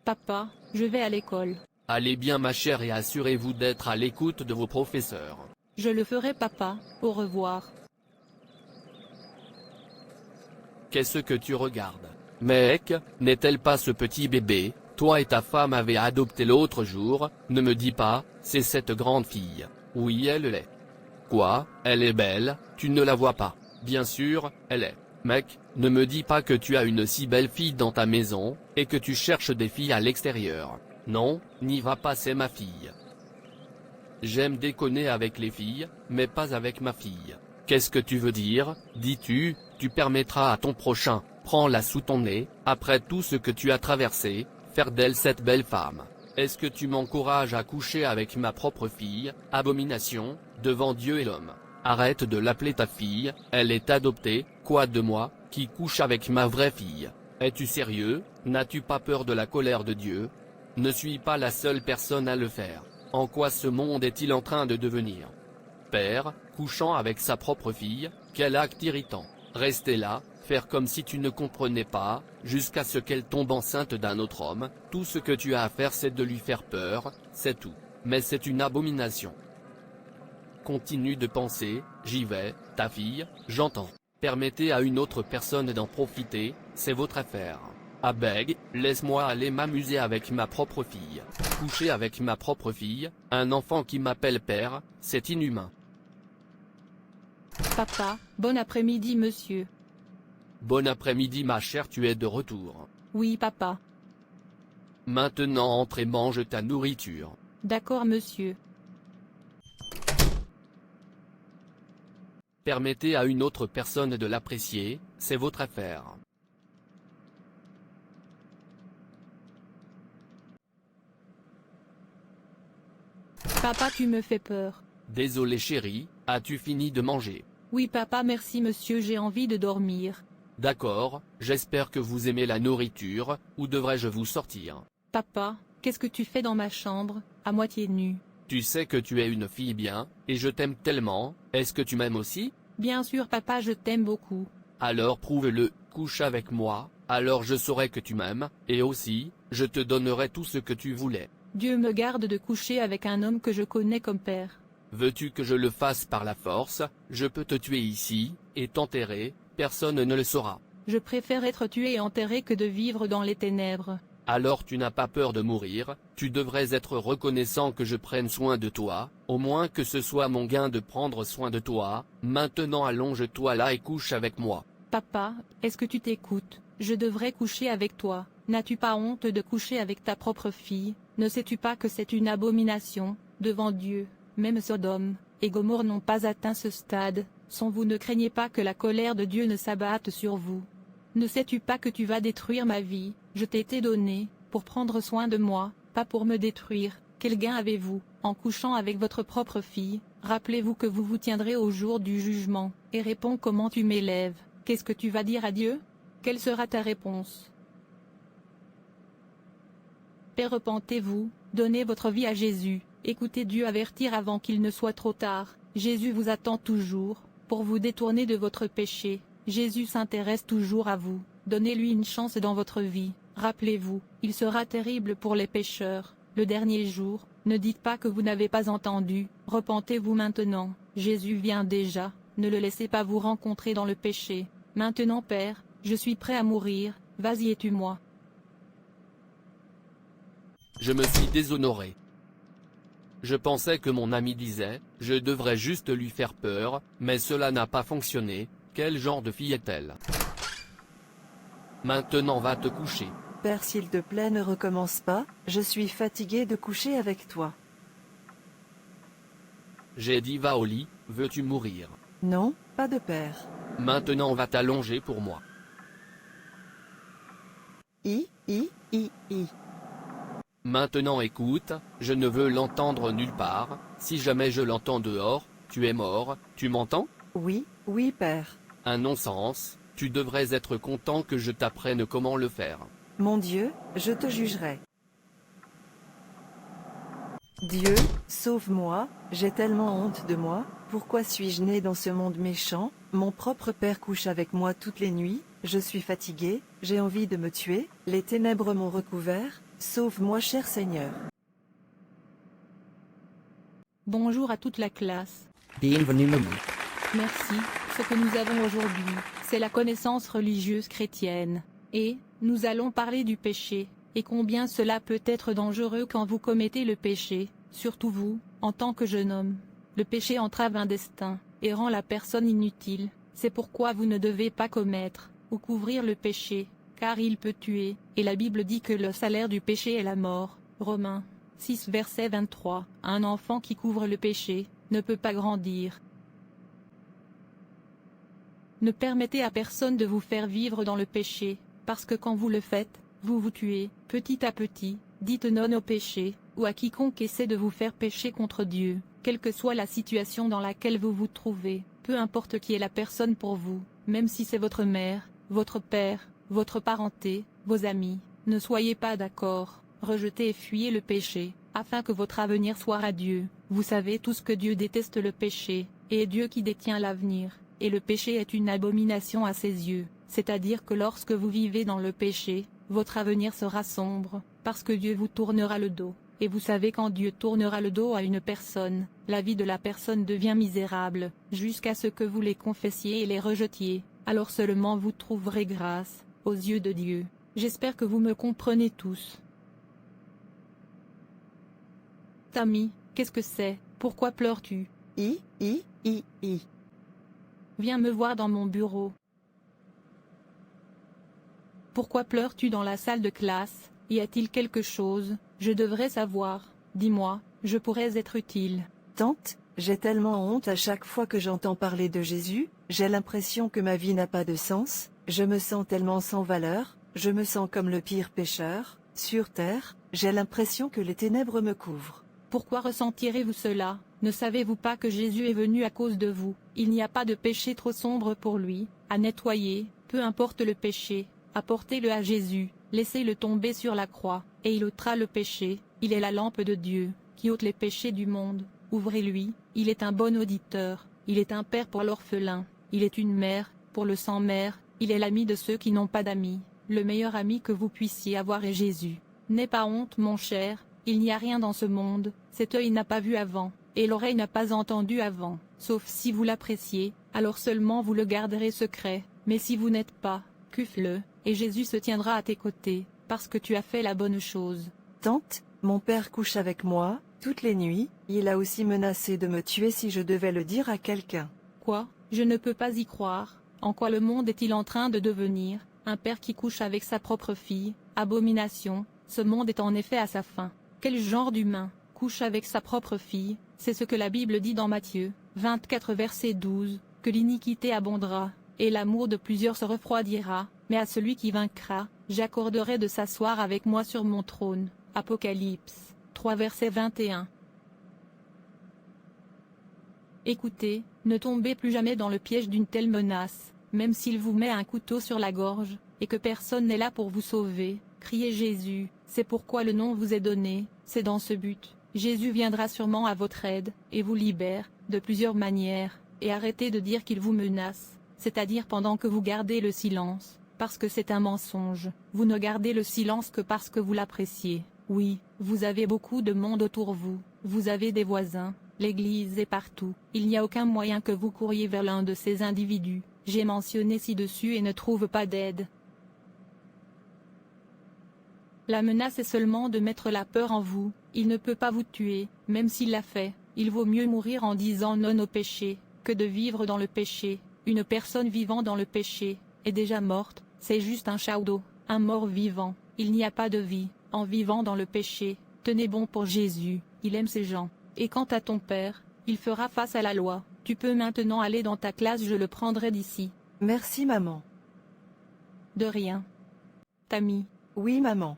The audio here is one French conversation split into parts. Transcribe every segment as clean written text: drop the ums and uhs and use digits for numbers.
Papa, je vais à l'école. Allez bien ma chère et assurez-vous d'être à l'écoute de vos professeurs. Je le ferai papa, au revoir. Qu'est-ce que tu regardes? Mec, n'est-elle pas ce petit bébé, toi et ta femme avez adopté l'autre jour? Ne me dis pas, c'est cette grande fille. Oui elle l'est. Quoi, elle est belle, tu ne la vois pas? Bien sûr, elle est. Mec, ne me dis pas que tu as une si belle fille dans ta maison, et que tu cherches des filles à l'extérieur. Non, n'y va pas, c'est ma fille. J'aime déconner avec les filles, mais pas avec ma fille. Qu'est-ce que tu veux dire? Dis-tu, tu permettras à ton prochain, prends-la sous ton nez, après tout ce que tu as traversé, faire d'elle cette belle femme. Est-ce que tu m'encourages à coucher avec ma propre fille, abomination, devant Dieu et l'homme? Arrête de l'appeler ta fille, elle est adoptée, quoi de moi, qui couche avec ma vraie fille? Es-tu sérieux? N'as-tu pas peur de la colère de Dieu? Ne suis pas la seule personne à le faire. En quoi ce monde est-il en train de devenir? Père, couchant avec sa propre fille, quel acte irritant. Rester là, faire comme si tu ne comprenais pas, jusqu'à ce qu'elle tombe enceinte d'un autre homme, tout ce que tu as à faire c'est de lui faire peur, c'est tout. Mais c'est une abomination. Continue de penser, j'y vais, ta fille, j'entends. Permettez à une autre personne d'en profiter, c'est votre affaire. Abeg, laisse-moi aller m'amuser avec ma propre fille. Coucher avec ma propre fille, un enfant qui m'appelle père, c'est inhumain. Papa, bon après-midi monsieur. Bon après-midi ma chère, tu es de retour. Oui papa. Maintenant entre et mange ta nourriture. D'accord monsieur. Permettez à une autre personne de l'apprécier, c'est votre affaire. Papa tu me fais peur. Désolé chérie, as-tu fini de manger? Oui papa merci monsieur j'ai envie de dormir. D'accord, j'espère que vous aimez la nourriture, ou devrais-je vous sortir? Papa, qu'est-ce que tu fais dans ma chambre, à moitié nue? Tu sais que tu es une fille bien, et je t'aime tellement, est-ce que tu m'aimes aussi? Bien sûr papa je t'aime beaucoup. Alors prouve-le, couche avec moi, alors je saurai que tu m'aimes, et aussi, je te donnerai tout ce que tu voulais. Dieu me garde de coucher avec un homme que je connais comme père. Veux-tu que je le fasse par la force? Je peux te tuer ici, et t'enterrer, personne ne le saura. Je préfère être tué et enterré que de vivre dans les ténèbres. Alors tu n'as pas peur de mourir, tu devrais être reconnaissant que je prenne soin de toi, au moins que ce soit mon gain de prendre soin de toi. Maintenant allonge-toi là et couche avec moi. Papa, est-ce que tu t'écoutes? Je devrais coucher avec toi. N'as-tu pas honte de coucher avec ta propre fille? Ne sais-tu pas que c'est une abomination, devant Dieu? Même Sodome et Gomorrhe n'ont pas atteint ce stade, sans vous ne craignez pas que la colère de Dieu ne s'abatte sur vous. Ne sais-tu pas que tu vas détruire ma vie? Je t'ai été donné, pour prendre soin de moi, pas pour me détruire. Quel gain avez-vous, en couchant avec votre propre fille? Rappelez-vous que vous vous tiendrez au jour du jugement, et réponds comment tu m'élèves. Qu'est-ce que tu vas dire à Dieu? Quelle sera ta réponse? Père, repentez-vous, donnez votre vie à Jésus, écoutez Dieu avertir avant qu'il ne soit trop tard. Jésus vous attend toujours, pour vous détourner de votre péché. Jésus s'intéresse toujours à vous, donnez-lui une chance dans votre vie. Rappelez-vous, il sera terrible pour les pécheurs, le dernier jour. Ne dites pas que vous n'avez pas entendu, repentez-vous maintenant, Jésus vient déjà, ne le laissez pas vous rencontrer dans le péché. Maintenant Père, je suis prêt à mourir, vas-y et tue-moi. Je me suis déshonoré. Je pensais que mon ami disait, je devrais juste lui faire peur, mais cela n'a pas fonctionné. Quel genre de fille est-elle? Maintenant va te coucher. Père, s'il te plaît, ne recommence pas, je suis fatigué de coucher avec toi. J'ai dit va au lit, veux-tu mourir? Non, pas de père. Maintenant va t'allonger pour moi. I. Maintenant écoute, je ne veux l'entendre nulle part, si jamais je l'entends dehors, tu es mort, tu m'entends? Oui, père. Un non-sens, tu devrais être content que je t'apprenne comment le faire. Mon Dieu, je te jugerai. Dieu, sauve-moi, j'ai tellement honte de moi, pourquoi suis-je né dans ce monde méchant? Mon propre père couche avec moi toutes les nuits, je suis fatigué, j'ai envie de me tuer, les ténèbres m'ont recouvert, sauve-moi cher Seigneur. Bonjour à toute la classe. Bienvenue. Merci. Ce que nous avons aujourd'hui, c'est la connaissance religieuse chrétienne. Et, nous allons parler du péché, et combien cela peut être dangereux quand vous commettez le péché, surtout vous, en tant que jeune homme. Le péché entrave un destin, et rend la personne inutile. C'est pourquoi vous ne devez pas commettre, ou couvrir le péché, car il peut tuer, et la Bible dit que le salaire du péché est la mort. Romains 6 verset 23. Un enfant qui couvre le péché, ne peut pas grandir. Ne permettez à personne de vous faire vivre dans le péché, parce que quand vous le faites, vous vous tuez, petit à petit. Dites non au péché, ou à quiconque essaie de vous faire pécher contre Dieu, quelle que soit la situation dans laquelle vous vous trouvez, peu importe qui est la personne pour vous, même si c'est votre mère, votre père, votre parenté, vos amis, ne soyez pas d'accord, rejetez et fuyez le péché, afin que votre avenir soit radieux. Vous savez tous que Dieu déteste le péché, et est Dieu qui détient l'avenir. Et le péché est une abomination à ses yeux, c'est-à-dire que lorsque vous vivez dans le péché, votre avenir sera sombre, parce que Dieu vous tournera le dos. Et vous savez quand Dieu tournera le dos à une personne, la vie de la personne devient misérable, jusqu'à ce que vous les confessiez et les rejetiez, alors seulement vous trouverez grâce, aux yeux de Dieu. J'espère que vous me comprenez tous. Tammy, qu'est-ce que c'est? Pourquoi pleures-tu? I. Viens me voir dans mon bureau. Pourquoi pleures-tu dans la salle de classe? Y a-t-il quelque chose? Je devrais savoir. Dis-moi, je pourrais être utile. Tante, j'ai tellement honte à chaque fois que j'entends parler de Jésus, j'ai l'impression que ma vie n'a pas de sens, je me sens tellement sans valeur, je me sens comme le pire pécheur, sur terre, j'ai l'impression que les ténèbres me couvrent. Pourquoi ressentirez-vous cela? Ne savez-vous pas que Jésus est venu à cause de vous? Il n'y a pas de péché trop sombre pour lui, à nettoyer, peu importe le péché, apportez-le à Jésus, laissez-le tomber sur la croix, et il ôtera le péché, il est la lampe de Dieu, qui ôte les péchés du monde, ouvrez-lui, il est un bon auditeur, il est un père pour l'orphelin, il est une mère, pour le sans-mère, il est l'ami de ceux qui n'ont pas d'amis, le meilleur ami que vous puissiez avoir est Jésus. N'aie pas honte mon cher, il n'y a rien dans ce monde, cet œil n'a pas vu avant, et l'oreille n'a pas entendu avant, sauf si vous l'appréciez, alors seulement vous le garderez secret, mais si vous n'êtes pas, cuve-le, et Jésus se tiendra à tes côtés, parce que tu as fait la bonne chose. Tante, mon père couche avec moi, toutes les nuits, il a aussi menacé de me tuer si je devais le dire à quelqu'un. Quoi? Je ne peux pas y croire. En quoi le monde est-il en train de devenir? Un père qui couche avec sa propre fille, abomination, ce monde est en effet à sa fin. Quel genre d'humain couche avec sa propre fille? C'est ce que la Bible dit dans Matthieu 24 verset 12, que l'iniquité abondera, et l'amour de plusieurs se refroidira, mais à celui qui vaincra, j'accorderai de s'asseoir avec moi sur mon trône. Apocalypse 3 verset 21. Écoutez, ne tombez plus jamais dans le piège d'une telle menace, même s'il vous met un couteau sur la gorge, et que personne n'est là pour vous sauver, criez Jésus, c'est pourquoi le nom vous est donné, c'est dans ce but. Jésus viendra sûrement à votre aide, et vous libère, de plusieurs manières, et arrêtez de dire qu'il vous menace, c'est-à-dire pendant que vous gardez le silence, parce que c'est un mensonge, vous ne gardez le silence que parce que vous l'appréciez. Oui, vous avez beaucoup de monde autour vous, vous avez des voisins, l'église est partout, il n'y a aucun moyen que vous couriez vers l'un de ces individus, j'ai mentionné ci-dessus et ne trouve pas d'aide. La menace est seulement de mettre la peur en vous, il ne peut pas vous tuer, même s'il l'a fait, il vaut mieux mourir en disant non au péché, que de vivre dans le péché. Une personne vivant dans le péché, est déjà morte, c'est juste un chaudo, un mort vivant, il n'y a pas de vie, en vivant dans le péché. Tenez bon pour Jésus, il aime ses gens. Et quant à ton père, il fera face à la loi, tu peux maintenant aller dans ta classe, je le prendrai d'ici. Merci maman. De rien. Tammy. Oui maman.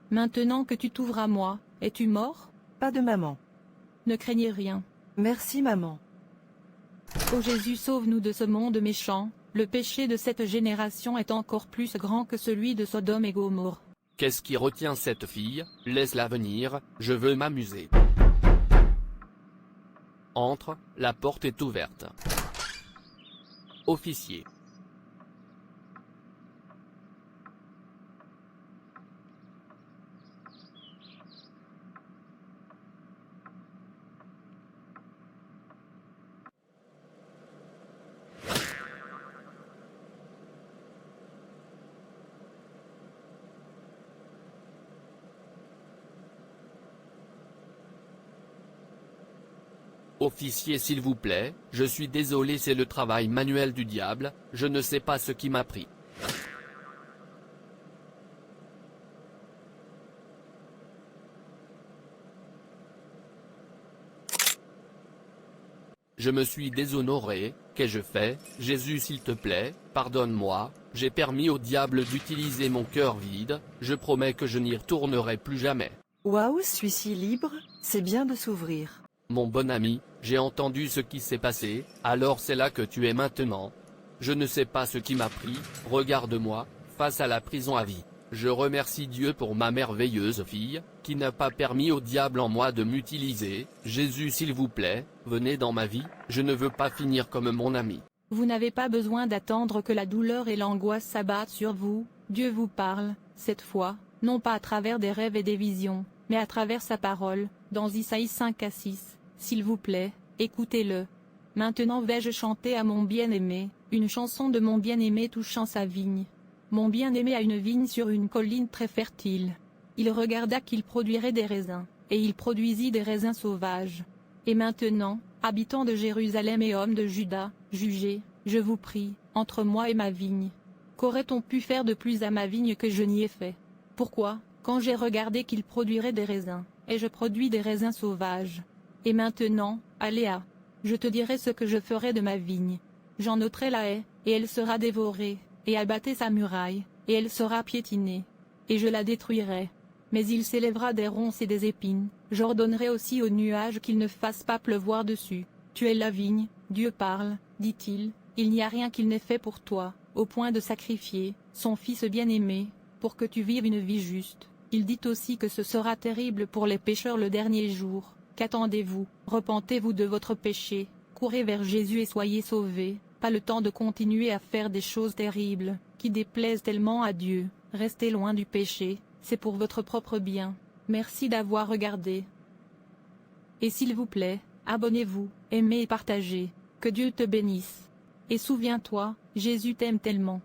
Maintenant que tu t'ouvres à moi, es-tu mort? Pas de maman. Ne craignez rien. Merci maman. Ô Jésus, sauve-nous de ce monde méchant, le péché de cette génération est encore plus grand que celui de Sodome et Gomorrhe. Qu'est-ce qui retient cette fille? Laisse-la venir, je veux m'amuser. Entre, la porte est ouverte. Officier. officier s'il vous plaît, je suis désolé, c'est le travail manuel du diable, je ne sais pas ce qui m'a pris. Je me suis déshonoré, qu'ai-je fait, Jésus s'il te plaît, pardonne-moi, j'ai permis au diable d'utiliser mon cœur vide, je promets que je n'y retournerai plus jamais. Waouh, suis-ci libre, c'est bien de s'ouvrir. Mon bon ami, j'ai entendu ce qui s'est passé, alors c'est là que tu es maintenant. Je ne sais pas ce qui m'a pris, regarde-moi, face à la prison à vie. Je remercie Dieu pour ma merveilleuse fille, qui n'a pas permis au diable en moi de m'utiliser. Jésus s'il vous plaît, venez dans ma vie, je ne veux pas finir comme mon ami. Vous n'avez pas besoin d'attendre que la douleur et l'angoisse s'abattent sur vous, Dieu vous parle, cette fois, non pas à travers des rêves et des visions, mais à travers sa parole, dans Isaïe 5 à 6, s'il vous plaît, écoutez-le. Maintenant vais-je chanter à mon bien-aimé, une chanson de mon bien-aimé touchant sa vigne. Mon bien-aimé a une vigne sur une colline très fertile. Il regarda qu'il produirait des raisins, et il produisit des raisins sauvages. Et maintenant, habitants de Jérusalem et hommes de Juda, jugez, je vous prie, entre moi et ma vigne. Qu'aurait-on pu faire de plus à ma vigne que je n'y ai fait? Pourquoi, quand j'ai regardé qu'il produirait des raisins, et je produis des raisins sauvages? Et maintenant, Aléa, je te dirai ce que je ferai de ma vigne. J'en ôterai la haie, et elle sera dévorée, et abattez sa muraille, et elle sera piétinée. Et je la détruirai. Mais il s'élèvera des ronces et des épines, j'ordonnerai aussi aux nuages qu'ils ne fassent pas pleuvoir dessus. Tu es la vigne, Dieu parle, dit-il, il n'y a rien qu'il n'ait fait pour toi, au point de sacrifier son Fils bien-aimé, pour que tu vives une vie juste. Il dit aussi que ce sera terrible pour les pécheurs le dernier jour. Qu'attendez-vous? Repentez-vous de votre péché, courez vers Jésus et soyez sauvés. Pas le temps de continuer à faire des choses terribles, qui déplaisent tellement à Dieu. Restez loin du péché, c'est pour votre propre bien. Merci d'avoir regardé. Et s'il vous plaît, abonnez-vous, aimez et partagez. Que Dieu te bénisse. Et souviens-toi, Jésus t'aime tellement.